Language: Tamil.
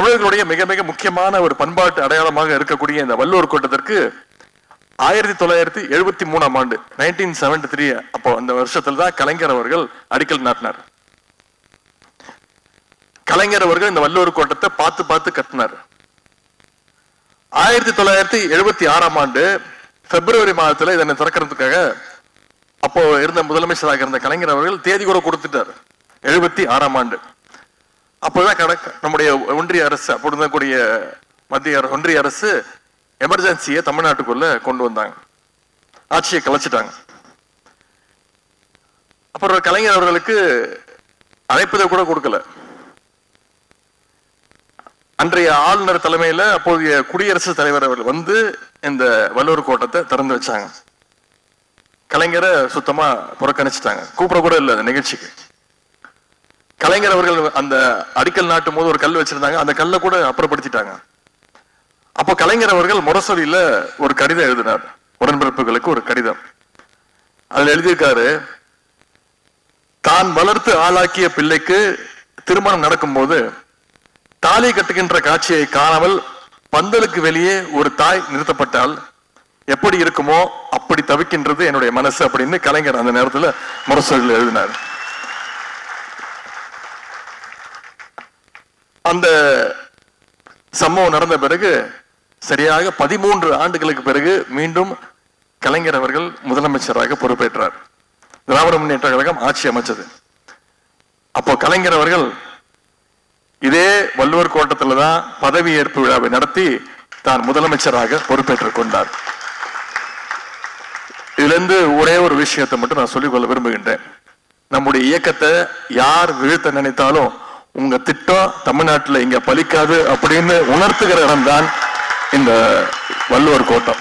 தமிழர்களுடைய மிக மிக முக்கியமான ஒரு பண்பாட்டு அடையாளமாக இருக்கக்கூடிய இந்த வள்ளுவர் கோட்டத்திற்கு 1973 ஆண்டு 1973 அப்போ அந்த வருஷத்துல தான் கலைஞர் அவர்கள் அடிக்கல் நாட்டினார். கலைஞர் அவர்கள் இந்த வள்ளுவர் கோட்டத்தை பார்த்து பார்த்து கட்டினார். 1976 ஆண்டு பிப்ரவரி மாதத்துல இதனை திறக்கிறதுக்காக அப்போ இருந்த முதலமைச்சராக இருந்த கலைஞர் அவர்கள் தேதி கூட கொடுத்துட்டார். 76 ஆண்டு அப்போதான் நம்முடைய ஒன்றிய அரசு அப்போ இருந்தக்கூடிய மத்திய ஒன்றிய அரசு எமர்ஜென்சியை தமிழ்நாட்டுக்குள்ள கொண்டு வந்தாங்க, ஆட்சியை கலைச்சிட்டாங்க. அப்புறம் கலைஞர் அவர்களுக்கு அழைப்பதை கூட கொடுக்கல. அன்றைய ஆளுநர் தலைமையில அப்போதைய குடியரசுத் தலைவர் அவர்கள் வந்து இந்த வள்ளுவர் கோட்டத்தை திறந்து வச்சாங்க. கலைஞரை சுத்தமா புறக்கணிச்சுட்டாங்க, கூப்பிட கூட இல்லை அந்த நிகழ்ச்சிக்கு. கலைஞர் அவர்கள் அந்த அடிக்கல் நாட்டும் போது ஒரு கல் வச்சிருந்தாங்க, அந்த கல்லை கூட அப்புறப்படுத்திட்டாங்க. அப்போ கலைஞர் அவர்கள் முரசொலியில ஒரு கடிதம் எழுதினார், உடன்பிறப்புகளுக்கு ஒரு கடிதம். அதுல எழுதியிருக்காரு, தான் வளர்த்து ஆளாக்கிய பிள்ளைக்கு திருமணம் நடக்கும் போது தாலி கட்டுகின்ற காட்சியை காணாமல் பந்தலுக்கு வெளியே ஒரு தாய் நிறுத்தப்பட்டால் எப்படி இருக்குமோ அப்படி தவிக்கின்றது என்னுடைய மனசு அப்படின்னு கலைஞர் அந்த நேரத்தில் முரசொலியில் எழுதினார். அந்த சம்பவம் நடந்த பிறகு சரியாக 13 ஆண்டுகளுக்கு பிறகு மீண்டும் கலைஞர் அவர்கள் முதலமைச்சராக பொறுப்பேற்றார். திராவிட முன்னேற்ற கழகம் ஆட்சி அமைச்சது. அப்போ கலைஞர் அவர்கள் இதே வள்ளுவர் கோட்டத்துல தான் பதவியேற்பு விழாவை நடத்தி தான் முதலமைச்சராக பொறுப்பேற்றுக் கொண்டார். இதுல இருந்து ஒரே ஒரு விஷயத்தை மட்டும் நான் சொல்லிக்கொள்ள விரும்புகின்றேன். நம்முடைய இயக்கத்தை யார் வீழ்த்த நினைத்தாலும் உங்க திட்டம் தமிழ்நாட்டில் இங்க பலிக்காது அப்படின்னு உணர்த்துகிற இடம் தான் இந்த வள்ளுவர் கோட்டம்.